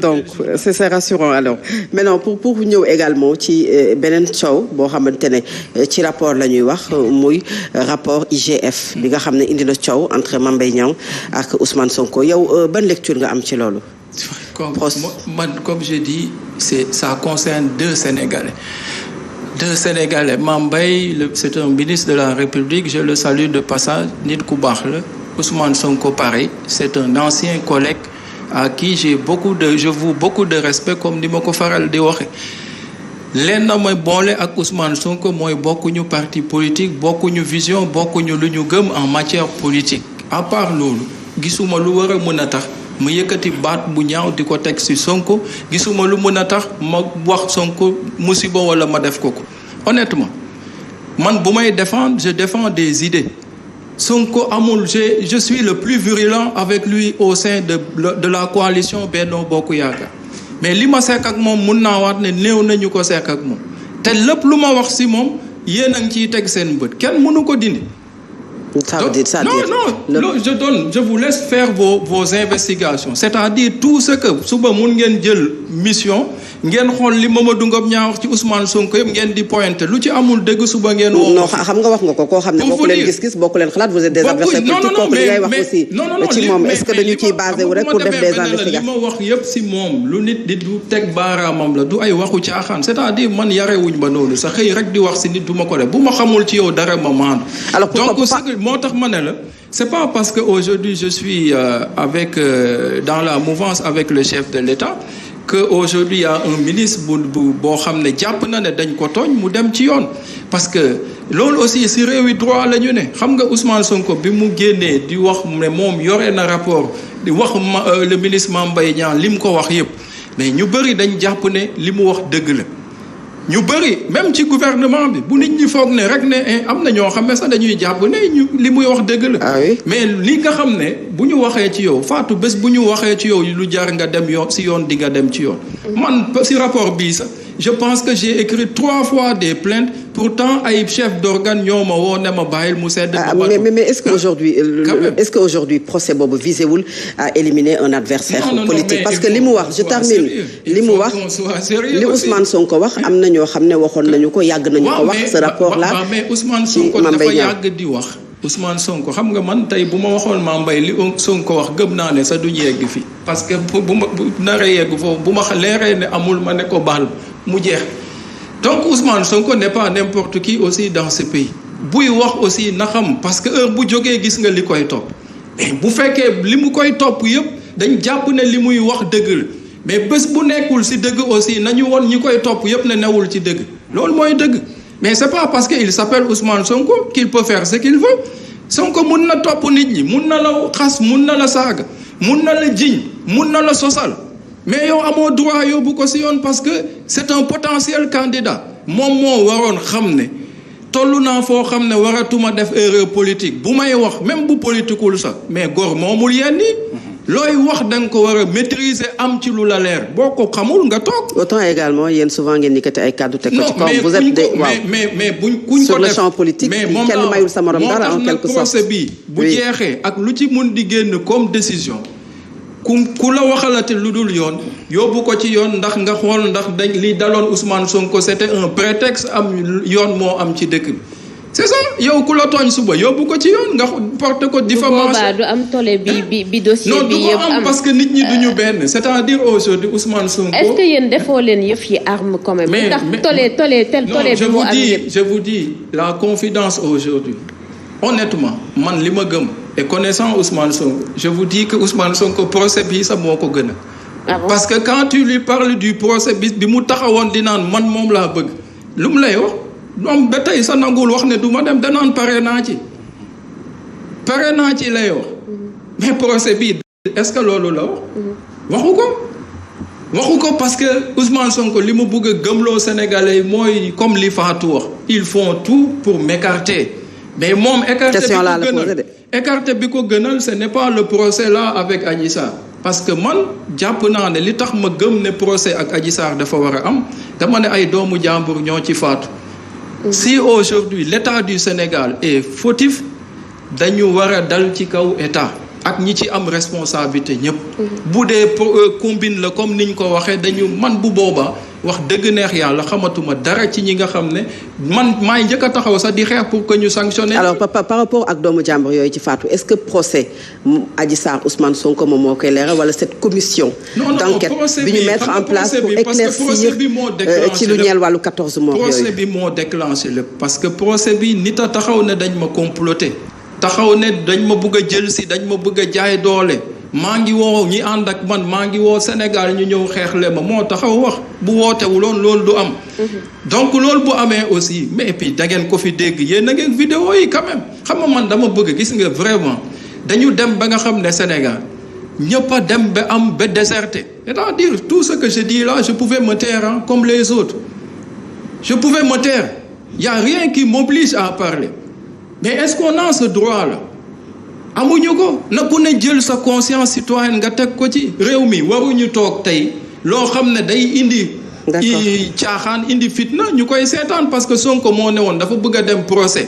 donc c'est rassurant alors maintenant pour ñëw également ci beneen coow boo xamante ne ci rapport la ñuy wax muy rapport IGF bi nga xam ne indi na coow entre Mame Mbaye Niang ak Ousmane Sonko yow ban lecture nga am ci loolu. Comme je dis ça concerne deux Sénégalais. Mame Mbaye c'est un ministre de la République, je le salue de passage, nit ku baax la. Ousmane Sonko pareil, c'est un ancien collègue à qui je voue beaucoup de respect comme ni ma ko faral di waxe leen na mooy boole ak Ousmane Sonko mooy bokkuñu parti politique bokkuñu vision bokkuñu lu ñu gëm en matière politique. À part loolu gisuma lu war a mën a tax ma yëkkati baat bu ñaaw di ko teg ci Sonko, gisuma lu mën a tax ma wax Sonko musiba wala ma def ko. Honnêtement man bu may défendre, je défends des idées. Sonko amul je suis le plus virulent avec lui au sein de la coalition Benno Bokk Yaakaar mais li ma sekk ak moom mun naa waat ne néew nañu ko sekk ak moom te lépp lu ma wax ci moom yéen a ngi ciy teg seen bët kenn mënu ko dindi. Ça veut dire je vous laisse faire vos investigations c'est-à-dire tout ce que suba mun ngeen jël mission ngeen xool li Mamadou Ngom ñaa wax ci Ousmane Sonko yëpp ngeen di pointer lu ci amul dëgg suba ngeen woo. non xam nga wax nga ko koo xam ne bokku leen gis-gis bokku leen xalaat vous êtes des adversaires politiques kooku li ngay wax aussi ci moom est-ce que dañu ciy basé wu rek pour def des investigations. li ma wax yëpp ci moom lu nit di du teg baaraamam la du ay waxu caaxaan c'est-à-dire man yarewuñ ba noonu sa xëy rek di wax ci nit du ma ko def bu ma xamul ci yow dara ma maandu. donc moo tax ma ne la c'est pas parce que aujourd'hui je suis dans la mouvance avec le chef de l'État que aujourd'hui il y a un ministre boo xam ne jàpp na ne dañ ko tooñ mu dem ci yoon parce que loolu aussi ci réewi droit la ñu ne xam nga Ousmane Sonko bi mu génnee di wax ne moom yore na rapport di wax le ministre Mame Mbaye Niang li mu ko wax yépp mais ñu bëri dañ jàpp ne li mu wax dëgg la ñu bëri même ci gouvernement bi bu nit ñi foog ne rek ne am na ñoo xam ne sax dañuy jàpp ne li muy wax dëgg la. mais li nga xam ne bu ñu waxee ci yow Fatou bés bu ñu waxee ci yow lu jar nga dem yoon ci yoon di nga dem ci yoon. man ci rapport bii sax je pense que j'ai écrit 3 fois des plaintes pourtant ay chef d'organe ñoo ma woo ne ma bàyyil mu sedd. mais est-ce que aujourd'hui procès boobu visé wul à éliminer un adversaire politique parce que li mu wax je termine li mu wax li Ousmane Sonko wax am na ñoo xam ne waxoon nañu ko yàgg nañu ko wax ce rapport là mais Ousmane Sonko dafa yàgg di wax Ousmane Sonko xam nga man tey bu ma waxoon Mame Mbaye li Sonko wax gëm naa ne sax duñu yegg fii parce que bu ma naree yegg foofu bu ma leeree ne amul ma ne ko baal mu jeex donc Ousmane Sonko n'est pas n'importe qui aussi dans ce pays buy wax aussi na xam parce que heure bu jógee gis nga li koy topp bu fekkee li mu koy topp yëpp dañ jàpp ne li muy wax dëgg la mais bés bu nekkul ci dëgg aussi nañu woon ñi koy topp yëpp ne newul ci dëgg loolu mooy dëgg mais c'est pas parce que il s'appelle Ousmane Sonko qu'il peut faire ce qu'il veut Sonko mun na topp nit ñi mun na la xas mun na la saaga mun na la jiñ mun na la sosal mais yow amoo droit yóbbu ko ci yoon parce que c'est un potentiel candidat moom moo waroon xam ne tollu naa foo xam ne waratuma def erreur politique bu may wax même bu politiqueul sax mais góor moomul yenn yi looy wax da nga ko war a maîtriser am ci lu la leer boo ko xamul nga toog. autant également yéen souvent ngeen yëkkati ay kàddu teg ko ci kaw. vous êtes des waaw mais buñ kuñ ko def sur le champ politique kenn mayul sa morom dara en quelque sorte. procès bi bu jeexee ak lu ci mun di génn comme décision ku la waxalate lu dul yoon yóbbu ko ci yoon ndax nga xool ndax dañ li daloon Ousmane Sonko c'était un prétexte am yoon moo am ci dëkk bi. c'est ça yow ku la tooñ suba yóbbu ko ci yoon nga porte ko diffamation du am tole bi dossier bi yëpp am am parce que nit ñi duñu benn c'est-à-dire aujourd'hui Ousmane Sonko. est-ce que yéen defoo leen yëf yi arme quand même. ndax tole bi mu am yëpp. je vous dis la confidence aujourd'hui honnêtement man li ma gëm et connaissant Ousmane Sonko je vous dis que Ousmane Sonko procès bi sax moo ko gën a. parce que quand tu lui parles du procès bi mu taxawoon di naan man moom laa bëgg lu mu lay wax. moom ba tey sa nangul wax ne du ma dem danaan pare naa ci lay wax mais procès bi est-ce que loolu la wax waxu ko parce que Ousmane Sonko li mu bëgg a gëmloo Sénégalais yi mooy comme li Fatou wax ils font tout pour m'écarter mais moom écarter bi ko gënal ce n'est pas le procès là avec Adji Sarr parce que man jàpp naa ne li tax ma gëm ne procès ak Adji Sarr dafa war a am dama ne ay doomu jàmbur ñoo ci faatu. Si aujourd'hui l'État du Sénégal est fautif dañu war a dal ci kaw État ak ñi ci am responsabilité ñëpp. bu dee combine la comme niñ ko waxee dañu man bu boobaa wax dëgg neex yàlla xamatuma dara ci ñi nga xam ne man maay njëkk a taxaw sax di xeex pour que ñu sanctionner. alors par rapport ak doomu jàmbur yooyu ci faatu est-ce que procès Adji Sarr Ousmane Sonko moom moo koy leeral wala cette commission d'enquête bi ñu mettre en place pour éclaircir ci lu ñeel wàllu 14 morts yooyu. procès bi moo déclenché lépp parce que procès bi nit a taxaw ne dañ ma comploter taxaw ne dañ ma bëgg a jël si dañ ma bëgg a jaay doole. maa ngi woo ñi ànd ak man maa ngi woo Sénégal ñu ñëw xeexle ma moo taxaw wax bu wootewuloon loolu du am. donc loolu bu amee aussi mais puis da ngeen ko fi dégg yéen a ngeen vidéo yi quand même xam nga man dama bëgg gis nga vraiment dañu dem ba nga xam ne Sénégal ñëpp a dem ba am ba déserté. c'est-à-dire tout ce que je dis là je pouvais me taire hein, comme les autres je pouvais me taire y a rien qui m'oblige à parler mais est-ce qu'on a ce droit là. amuñu ko na ku ne jël sa conscience citoyenne nga teg ko ci réew mi waruñu toog tey loo xam ne day indi caaxaan indi fitna ñu koy seetaan parce que Sonko moo ne woon dafa bëgg a dem procès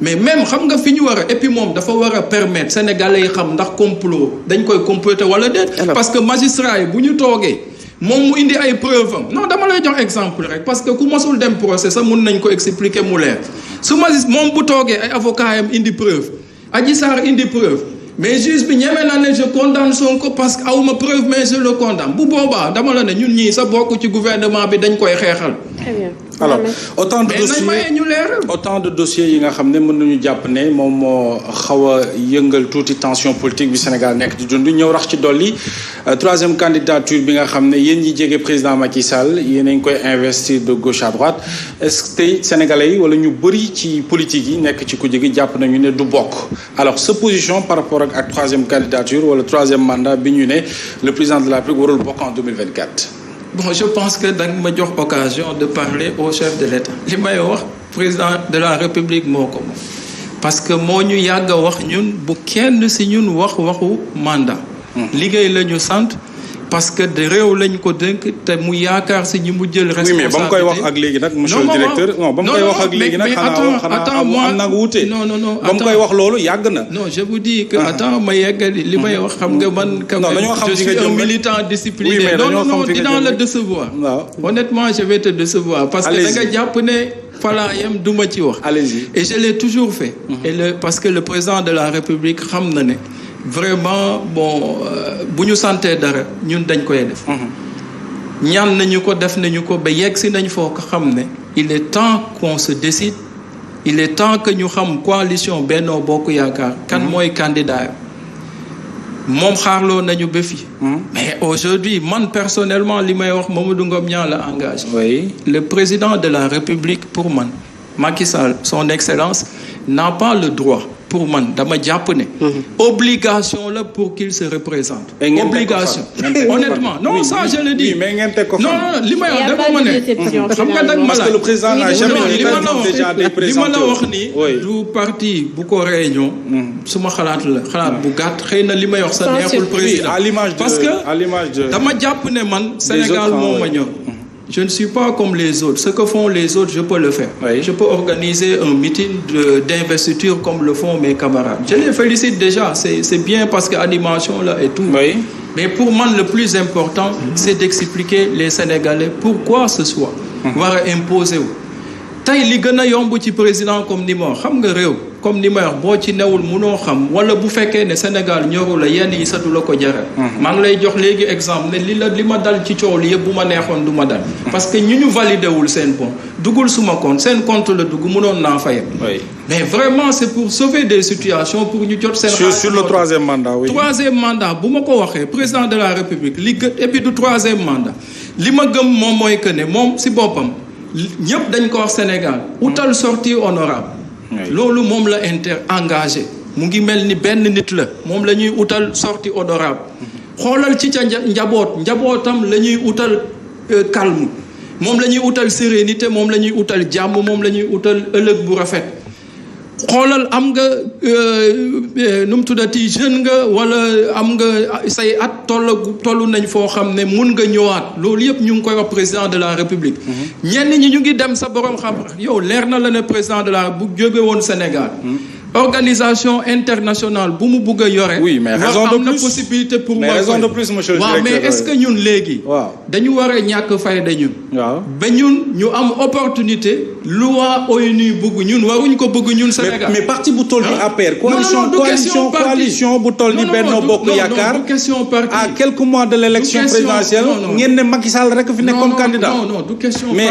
mais même xam nga fi ñu war a et puis moom dafa war a permettre sénégalais yi xam ndax complot dañ koy comploter wala déet parce que magistrat yi bu ñu toogee moom mu indi ay preuve am non dama lay jox exemple rek parce que ku mosul dem procès sax mun nañ ko expliquer mu leer su moom bu toogee ay avocat yam indi preuve Adji Sarr indi preuve mais juge bi ñeme na ne je condamne Sonko parce que awma preuve mais je le condamne bu boobaa dama la ne ñun ñii sa bokk ci gouvernement bi dañ koy xeexal. Très bien. alors autant de dossiers yi nga xam ne mën nañu jàpp ne moom moo xaw a yëngal tuuti tension politique bi Sénégal nekk di dund ñëw rax ci dolli troisième candidature bi nga xam ne yéen ñi jege président Macky Sall yéen a ngi koy investir de gauche à droite est-ce que tey sénégalais yi wala ñu bëri ci politique yi nekk ci kujje gi jàpp nañu ne du bokk alors sa position par rapport ak troisième candidature wala troisième mandat bi ñu ne le président de la République warul bokk en 2024. bon je pense que da nga ma jox occasion de parler au chef de l'État li may wax président de la République moo ko moom parce que moo ñu yàgg a wax ñun bu kenn si ñun waxu mandat liggéey la ñu sant parce que de réew lañ ko dénk te mu yaakaar si ñi mu jël responsabilité. oui mais ba mu koy wax ak léegi nag monsieur le directeur non ba mu koy wax ak léegi nag xanaa am na wuute non ba mu koy wax loolu yàgg na non je vous dis que attends ma yeggali li may wax xam nga man je suis un militant discipliné non dinaa la décevoir honnêtement je vais te décevoir parce que da nga jàpp ne falaayam du ma ci wax et je l'ai toujours fait et parce que le président de la République xam na ne vraiment bon bu ñu santee dara ñun dañ koy def ñaan nañu ko def nañu ko ba yegg si nañ foo ko xam ne il est temps qu'on se décide il est temps que ñu xam coalition Benno Bokk Yaakaar kan mooy candidat moom xaarloo nañu ba fi mais aujourd'hui man personnellement li may wax Mamadou Ngom Niang la engagé le président de la République pour man Macky Sall son excellence n'a pas le droit pour man dama jàpp ne obligation la pour qu'il se représente obligation honnêtement non ça je le dis non li may wax dafa ma ne xam nga dag ma la le président n'a jamais li ma la wax ni du parti bu ko réunion suma xalaat bu gàtt xëy na li may wax sa neexul président parce que dama jàpp ne man Sénégal moo ma ñor je ne suis pas comme les autres. Ce que font les autres, je peux le faire. Oui. Je peux organiser un meeting d'investiture comme le font mes camarades. Je les félicite déjà. C'est bien parce que animation là et tout. Oui. Mais pour moi, le plus important, c'est d'expliquer les Sénégalais pourquoi ce soit. War a imposer wu. tey li gën a yomb ci président comme ni ma wax xam nga réew comme ni ma wax boo ci newul munoo xam wala bu fekkee ne Sénégal ñoru la yenn yi satu la ko jaral maa ngi lay jox léegi exemple ne li ma dal ci coow li yëpp bu ma neexoon du ma dal parce que ñu validé wul seen bon dugul suma compte seen compte la dugg mënoon naa fayam mais vraiment c'est pour sauver des situations pour ñu jot seen sur le troisième mandat oui troisième mandat bu ma ko waxee président de la République li gën et puis du troisième mandat li ma gëm moom mooy que ne moom si boppam ñëpp dañ ko wax Sénégal utal sortie honorable loolu moom la engagé mu ngi mel ni benn nit la moom la ñuy utal sortie honorable xoolal ci ca njabootam la ñuy utal calme moom la ñuy utal sérénité moom la ñuy utal jàmm moom la ñuy utal ëllëg bu rafet xoolal am nga nu mu tuddati jeune nga wala am nga say at tollu nañ foo xam ne mun nga ñëwaat loolu yëpp ñu ngi koy wax président de la République ñenn ñi ñu ngi dem sa borom xam yow leer na la ne président de la bu jóge woon Sénégal organisation internationale bu mu bëgg a yore. oui mais raison de plus am na possibilité pour. mais raison de plus monsieur le directeur. waaw mais est-ce que ñun léegi. waaw dañu war a ñàkk fayda ñun. waaw ba ñun ñu am opportunité. lu waa ONU bëgg ñun waruñ ko bëgg ñun Sénégal. mais parti bu toll ni APR. coalition bu toll ni Benno Bokk Yaakaar. à quelques mois de l'élection présidentielle. ngeen ne Macky Sall rek fi nekk comme candidat. non du question. mais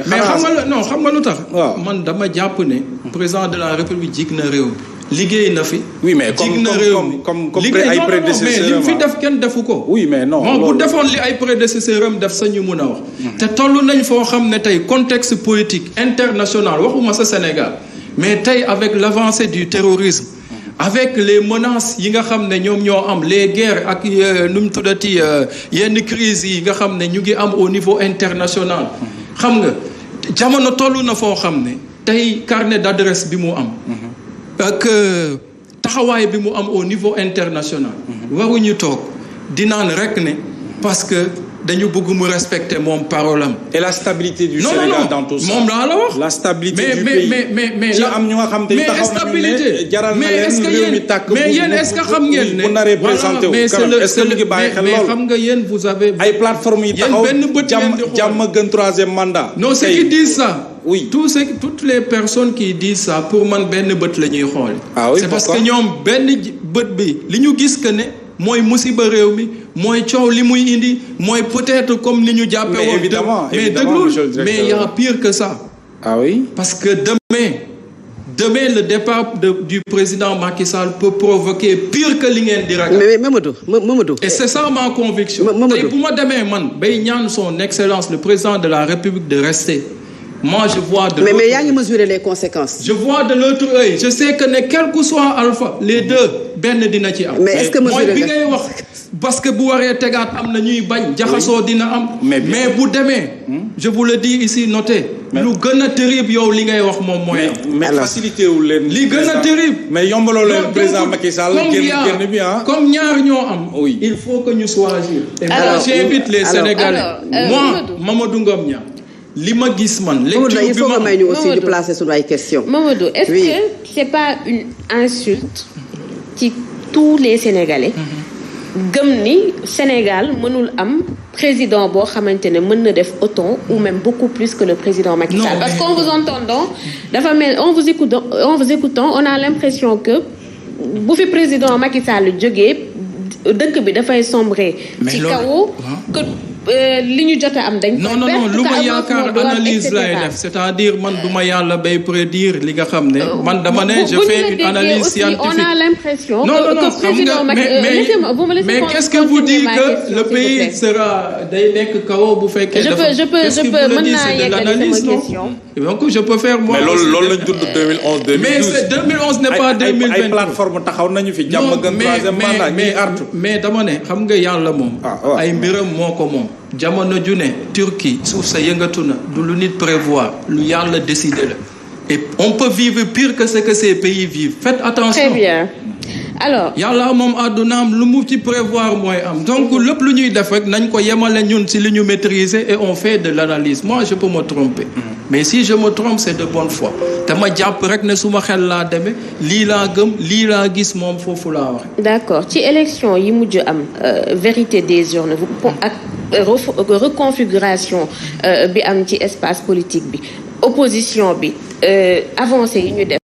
xam nga lu tax. waaw man dama jàpp ne. président de la République jig na réew mi liggéey na fi. oui mais comme ay prédécesseurs mais li fi def kenn defu ko. oui mais non moom bu defoon li ay prédécesseurs am def sañu mun a wax. te toll nañ foo xam ne tey contexte politique international waxuma sa Sénégal mais tey avec l'avancée du terrorisme. avec les menaces yi nga xam ne ñoom ñoo am les guerres ak nu mu tuddati yenn crises yi nga xam ne ñu ngi am au niveau international. xam nga jamono toll na foo xam ne. tey carnet d'adresse bi mu am. ak taxawaay bi mu am au niveau international. waruñu toog di naan rek ne parce que dañu bëgg mu respecter moom parole am. et la stabilité du Sénégal dans tout ça. moom laa la wax. la stabilité du pays mais ci am ñu nga xam te taxaw nañu ne jaral na leen réew mi tàkk mais yéen est-ce que xam ngeen ne bu naree présenté wu est-ce que mu ngi bàyyi xel loolu mais xam nga yéen vous avez. ay plateformes yi taxaw jàmm gën troisième mandat. non ceux qui disent ça. oui toutes les personnes qui disent ça pour man benn bët la ñuy xool. ah oui c'est parce que ñoom benn bët bi li ñu gis que ne mooy musiba réew mi mooy coow li muy indi mooy peut-être comme ni ñu jàppee woon. évidemment mais déglul mais il y a pire que ça. ah oui parce que demain le départ du président Macky Sall peut provoquer pire que li ngeen di ragal. mais Mamadou. et c'est ça ma conviction. tey bu ma demee man bay ñaan son excellence le président de la République de rester. moi je vois de mais yaa ngi mesurer les conséquences. je vois de l'autre œil je sais que ne quel que soit alpha les deux benn dina ci am. mais est-ce que mesurer mooy bi ngay wax parce que bu waree tegaat am na ñuy bañ. jaxasoo dina am. mais bu demee. je vous le dis ici noté. lu gën a terrible yow li ngay wax moom mooy. mais facilité wu leen. li gën a terrible. mais yombaloo leen président Macky Sall génn bi comme ñaar ñoo am. oui il faut que ñu choisir. et moi j'invite les Sénégalais. moi Mamadou Ngom Niang li ma gis man. lecture bi il faut que may ñu aussi ñu placer sur ay questions. Mamadou est-ce que c'est pas une insulte ci tous les Sénégalais. gëm ni Sénégal mënul am président boo xamante ne mën na def autant ou même beaucoup plus que le président Macky Sall. parce qu'en vous entendant dafa mel en vous écoutant on a l'impression que bu fi président Macky Sall jógee dëkk bi dafay sombrer. ci kaw que li ñu jot a am dañ. non lu ma yaakaar analyse lay def c'est-à-dire man du ma yàlla bay prédire li nga xam ne. man dama ne je fais une analyse scientifique. on a l'impression que président mais qu'est-ce que vous dites que le pays sera day nekk kaw bu fekkee. je peux mën naa yeggali sama question. donc je peux faire moi. mais loolu lañ dund 2011 2012. mais c'est 2011 n'est pas 2020. ay plateforme taxaw nañu fi jàmm gën troisième mandat ñuy artu. mais dama ne xam nga yàlla moom. ay mbiram moo ko moom. jamono ju ne Turquie suuf sa yëngatu na du lu nit prévoir lu yàlla décider la et on peut vivre pire que ce que ces pays vivent faites attention. très bien alors. yàlla moom àddunaam lu mu ci prévoir mooy am donc lépp lu ñuy def rek nañ ko yemale ñun ci li ñu maîtriser et on fait de l'analyse moi je peux me tromper. mais si je me trompe c'est de bonne foi te ma jàpp rek ne su ma xel laa demee lii laa gëm lii laa gis moom foofu laa wax. d'accord ci élection yi mujj am vérité des urnes ak reconfiguration bi am ci espace politique bi opposition bi avancée yi ñu def.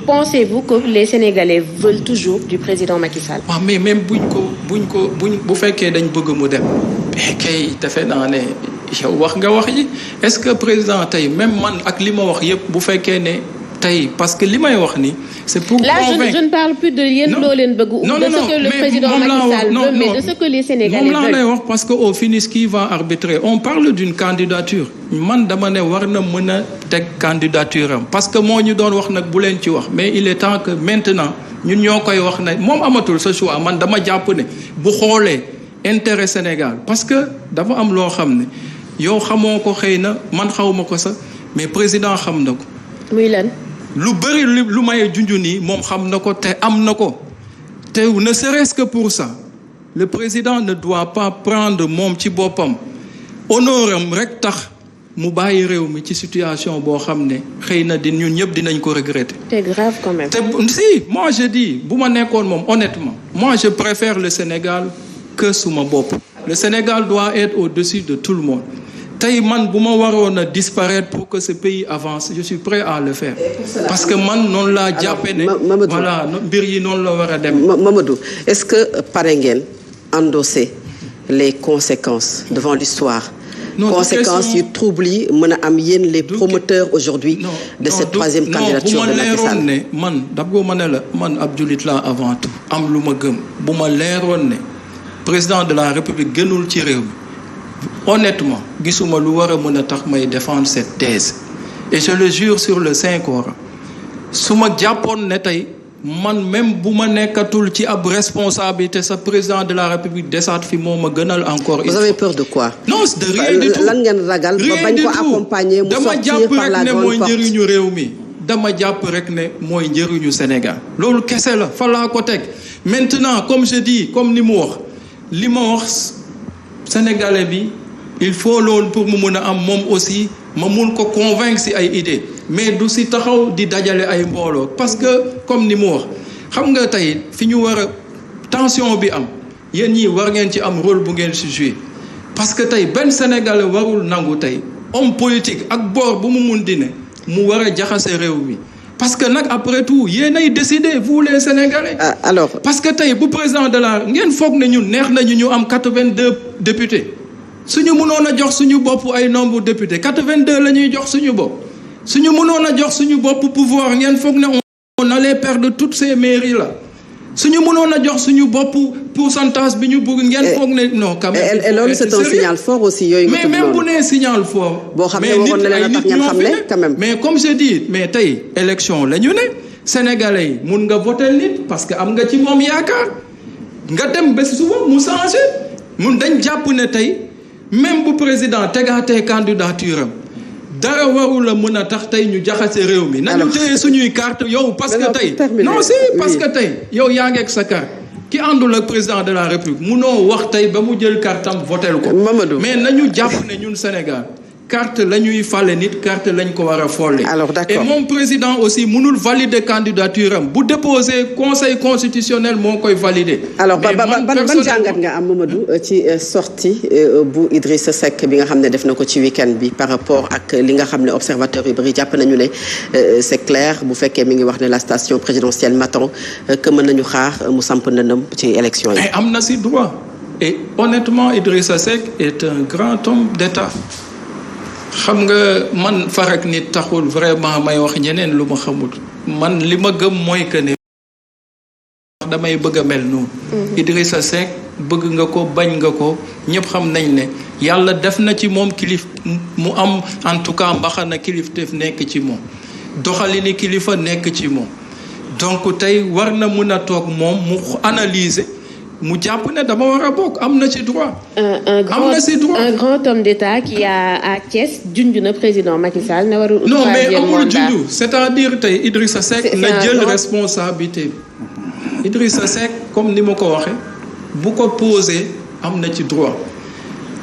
pensez-vous que les Sénégalais veulent toujours du président Macky Sall. waaw mais même bu fekkee dañ bëgg mu dem kay defe naa ne yow wax nga wax yi est-ce que président tey même man ak li ma wax yëpp bu fekkee ne tey parce que li may wax ni c'est pour convaincre. Là je ne parle plus de yéen loo leen bëgg ou de ce que le président Macky Sall veut mais de ce que les Sénégalais veulent. moom laa lay wax parce que au finish qui va arbitrer on parle d'une candidature man dama ne war na mën a teg candidature am parce que moo ñu doon wax nag bu leen ci wax mais il est temps que maintenant ñun ñoo koy wax ne moom amatul ce choix man dama jàpp ne bu xoolee intérêt Sénégal parce que dafa am loo xam ne yow xamoo ko xëy na man xawma ko sax mais président xam na ko. muy lan. lu bëri lu may junj nii moom xam na ko te am na ko te ne serait-ce que pour ça le président ne doit pas prendre moom ci boppam honneur am rek tax mu bàyyi réew mi ci situation boo xam ne xëy na di ñun ñëpp dinañ ko regretter. c'est grave quand même. te si moi je dis bu ma nekkoon moom honnêtement moi je préfère le Sénégal que suma bopp. le Sénégal doit être au-dessus de tout le monde. tey man bu ma waroon a disparaître pour que ce pays avance je suis prêt à le faire. parce que man noonu laa jàppe ne. voilà mbir yi noonu la war a dem. Mamadou est-ce que pare ngeen endosser les conséquences devant l'histoire conséquences yu trouble yi mën a am yéen les promoteurs aujourd'hui de cette troisième candidature de Macky Sall. ne man d'abord ma ne la man ab jullit laa avant tout am lu ma gëm bu ma leeroon ne président de la République gënul ci réew mi honnêtement gisuma lu war a mën a tax may défendre cette thèse et je le jure sur le Saint-Coran su ma jàppoon ne tey man même bu ma nekkatul ci ab responsabilité sa président de la République desaat fi moo ma gënal encore. Vous avez peur de quoi? Non de rien du tout. lan ngeen ragal ba bañ ko accompagner mu sortir par la grande porte. dama jàpp rek ne mooy njëriñu réew mi dama jàpp rek ne mooy njëriñu Sénégal loolu kese la fa laa ko teg maintenant comme je dis comme ni mu wax li ma wax sénégalais bi il faut loolu pour mu mun a am moom aussi ma mun ko convaincre si ay idées. mais du si taxaw di dajale ay mbooloo parce que comme ni mu wax xam nga tey fi ñu war a tension bi am yéen ñii war ngeen ci am rôle bu ngeen si jouer parce que tey benn Sénégalais warul nangu tey homme politique ak boor bu mu mun di ne mu war a jaxase réew mi parce que nag après tout yéenay décider vous les Sénégalais. Alors parce que tey bu président de la ngeen foog ne ñun neex nañu ñu am 82 députés suñu mënoon a jox suñu bopp ay nombre députés 82 la ñuy jox suñu bopp. suñu mënoon a jox suñu bopp pouvoir ngeen foog ne on allait perdre toutes ces mairies là suñu mënoon a jox suñu bopp pourcentage bi ñu bëgg ngeen foog ne non quand même. et loolu c'est un signal fort aussi yooyu. mais même bu nee signal fort. boo xam ne waroon na leen a tax ngeen xam ne quand même. mais comme je dis mais tey élection la ñu ne sénégalais yi mun nga voter nit parce que am nga ci moom yaakaar nga dem ba suba mu changé mun dañ jàpp ne tey même bu président tegaatee candidature am. dara warul la mën a tax tey ñu jaxase réew mi. nañu téye suñuy carte yow parce que tey. non si parce que tey yow yaa ngi ak sa carte. ki àndul ak président de la République munoo wax tey ba mu jël cartam votel ko. Mamadou mais nañu jàpp ne ñun Sénégal carte la ñuy fale nit carte lañ ko war a folle. alors d'accord et moom président aussi munul valider candidature am bu déposer conseil constitutionnel moo koy valider. alors ban jàngat nga am Mamadou ci sortie bu Idrissa Seck bi nga xam ne def na ko ci week-end bi par rapport ak li nga xam ne observateur yu bëri jàpp nañu ne c'est clair bu fekkee mi ngi wax ne la station présidentielle m'attend que mën nañu xaar mu samp ndëndam ci élection yi. am na si droit et honnêtement Idrissa Seck est un grand homme d'État. xam nga man farak nit taxul vraiment may wax ñeneen lu ma xamul man li ma gëm mooy que ne damay bëgg a mel noonu. Idrissa Seck bëgg nga ko bañ nga ko ñëpp xam nañ ne yàlla def na ci moom kilif mu am en tout cas mbaxana kilifteef nekk ci moom doxalini kilifa nekk ci moom donc tey war na mën a toog moom mu analyser. mu jàpp ne dama war a bokk am na ci droit. un grand homme d'État qui à Thiès junj na président Macky Sall ne warul. non mais amul junj c'est-à-dire tey Idrissa Seck na jël responsabilité bi. Idrissa Seck comme ni ma ko waxee bu ko posé am na ci droit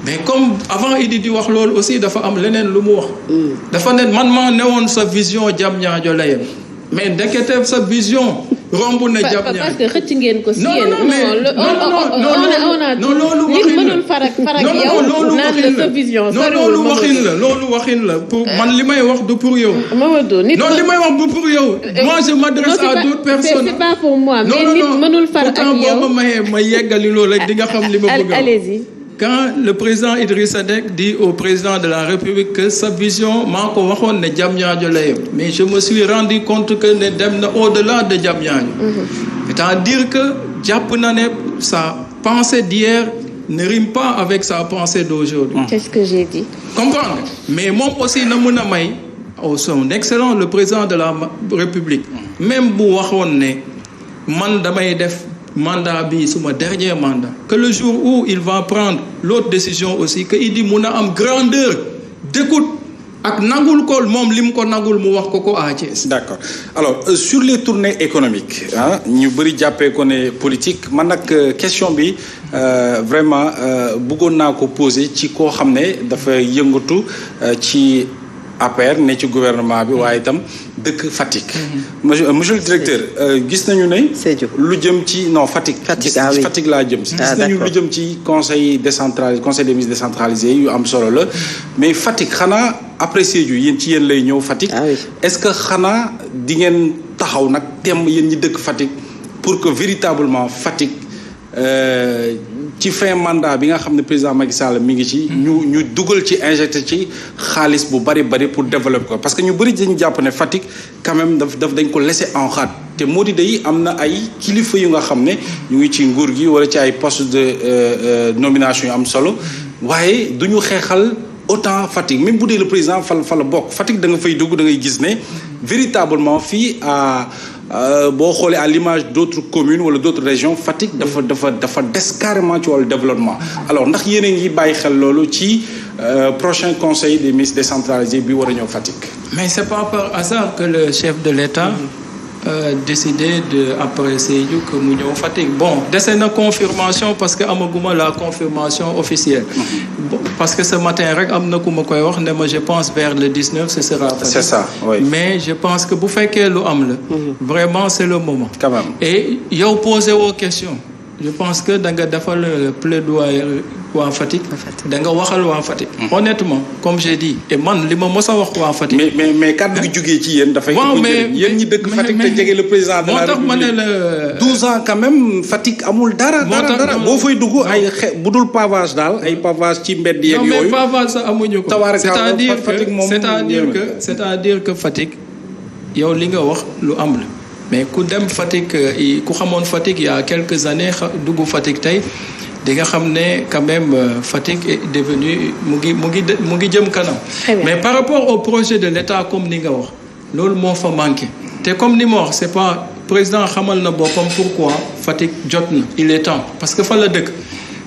mais comme avant Idi di wax loolu aussi dafa am leneen lu mu wax. dafa ne man maa newoon sa vision Diamniadio la yem mais ndekete sa vision. romb na jàpp ñaar parce que xëcc ngeen ko si yéen. non loolu waxin la farak yow naan la sa vision. loolu waxin la pour man li may wax du pour yow. Mamadou nit non li may wax du pour yow. moi je m'adresse à d'autres personnes. c'est pas pour moi mais nit mënul far ak yow. pourtant boo ma mayee ma yeggali loolu rek di nga xam li ma bëgg a. allez-y. Quand le président Idrissa Seck dit au président de la République que sa vision maa ko waxoon ne Diamniadio la yem mais je me suis rendu compte que ne dem na au-delà de Diamniadio. C'est-à-dire que jàpp na ne sa pensée d'hier ne rime pas avec sa pensée d'aujourd'hui. C'est ce que j'ai dit. Comprendre mais moom aussi na mën a may au son excellent le président de la République même bu waxoon ne man damay def. mandat bi suma dernier mandat que le jour où il va prendre l'autre décision aussi que il dit mun a am grandeur d'écoute ak nangul ko moom lim ko nangul mu wax ko à Thiès. d'accord alors sur les tournées économiques ñu bëri jàppee ko ne politique man nag question bi vraiment bëggoon naa ko poser ci koo xam ne dafa yëngatu ci APR ne ci gouvernement bi waaye itam dëkk Fatick. monsieur le directeur gis nañu ne. lu jëm ci non Fatick. Fatick laa jëm si. gis nañu lu jëm ci conseil des ministres décentralisé yu am solo la mais Fatick xanaa après Sédhiou yéen ci yéen lay ñëw Fatick. est-ce que xanaa di ngeen taxaw nag temm yéen ñi dëkk Fatick pour que véritablement Fatick. ci fin mandat bi nga xam ne président Macky Sall mi ngi ci. ñu dugal ci injecté ci xaalis bu bari pour développer ko parce que ñu bëri dañu jàpp ne Fatick quand même daf dañ ko laisser en rade te moo di day am na ay kilifa yu nga xam ne ñu ngi ci nguur gi wala ci ay poste de nomination yu am solo waaye du ñu xeexal autant Fatick même bu dee le président fa la bokk Fatick da nga fay dugg da ngay gis ne véritablement fii boo xoolee à l'image d'autres communes wala d'autres régions Fatick dafa des carrément ci wàllu développement alors ndax yéen a ngi bàyyi xel loolu ci prochain conseil des ministres décentralisé bi war a ñëw Fatick. mais c'est pas par hasard que le chef de l'État décidé de après Sédhiou que mu ñëw Fatick bon dese na confirmation parce que amaguma la confirmation officielle. Bon, parce que ce matin rek am na ku ma koy wax ne ma je pense vers le 19 ce sera Fatick. C'est ça oui. Mais je pense que bu fekkee lu am la. Vraiment c'est le moment. Quand même. Et yow posé woo question je pense que da nga defal plaidoyer waa Fatick. da nga waxal waa Fatick. honnêtement comme j'ai dit et man li ma mos a wax waa Fatick. mais kàddu gi jógee ci yéen. dafay waaw mais yéen ñi dëkk Fatick te jege le président de la République. moo tax ma ne la 12 ans quand même Fatick amul dara. boo fay dugg ay bu dul pavage daal ay pavage ci mbedd yeeg yooyu. non mais pavage sax amuñu ko. c'est-à-dire que Fatick yow li nga wax lu am la. mais ku dem Fatick ku xamoon Fatick il y a quelques années dugg Fatick tey di nga xam ne quand même Fatick est devenu mu ngi jëm kanam. mais par rapport au projet de l'État comme ni nga wax loolu moo fa manqué te comme ni ma wax c'est pas président xamal na boppam pourquoi Fatick jot na il est temps parce que fa la dëkk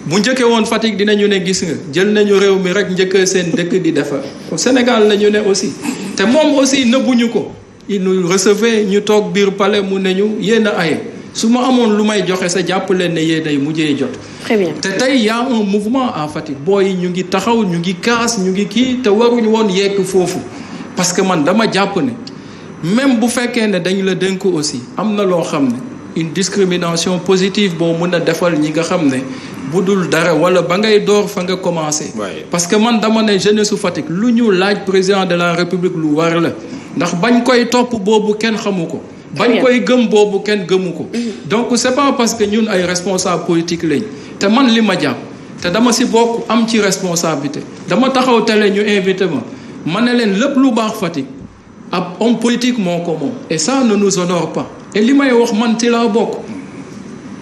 bu njëkkee woon Fatick dinañu ne gis nga jël nañu réew mi rek njëkk seen dëkk di defar Sénégal la ñu ne aussi te moom aussi nëbbuñu ko. il nous recevait ñu toog biir palais mu ne ñu yéen a aye su ma amoon lu may joxe sa jàpp leen ne yéen ay mujjee jot. Très bien. te tey y a un mouvement à Fatick booy ñu ngi taxaw ñu ngi kaas ñu ngi kii te waruñu woon yegg foofu parce que man dama jàpp ne même bu fekkee ne dañ la dénk aussi am na loo xam ne une discrimination positive boo mën a defal ñi nga xam ne bu dul dara wala ba ngay door fa nga commencé. parce que man dama ne jeunesse su Fatick lu ñu laaj président de la République lu war la. ndax bañ koy topp boobu kenn xamu ko bañ koy gëm boobu kenn gëmu ko donc c'est pas parce que ñun ay responsable politique lañ te man li ma jàpp te dama si bokk am ci responsabilité dama taxaw télé ñu invité ma ne leen lépp lu baax Fatick ab homme politique moo ko moom et ça ne nous honore pas et li may wax man ci laa bokk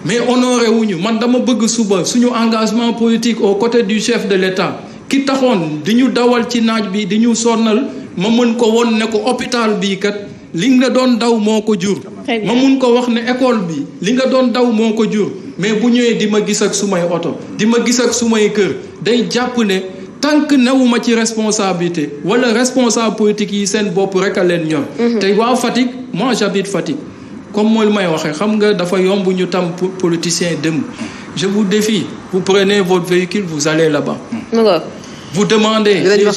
mais honoré wuñu man dama bëgg suba suñu engagement politique aux côtés du chef de l'État ki taxoon di ñu dawal ci naaj bi di ñu sonnal ma mën ko won ne ko hôpital bii kat li nga doon daw moo ko jur ma mun ko wax ne école bi li nga doon daw moo ko jur mais bu ñëwee di ma gis ak sumay oto di ma gis ak sumay kër day jàpp ne tant que newuma ci responsabilité wala responsable politique yi seen bopp rek a leen ñor te waa Fatick moi j'habite Fatick comme mooy may waxee xam nga dafa yomb ñu tam politicien dem je vous défie vous prenez votre véhicule vous allez là-bas vous demandez les gens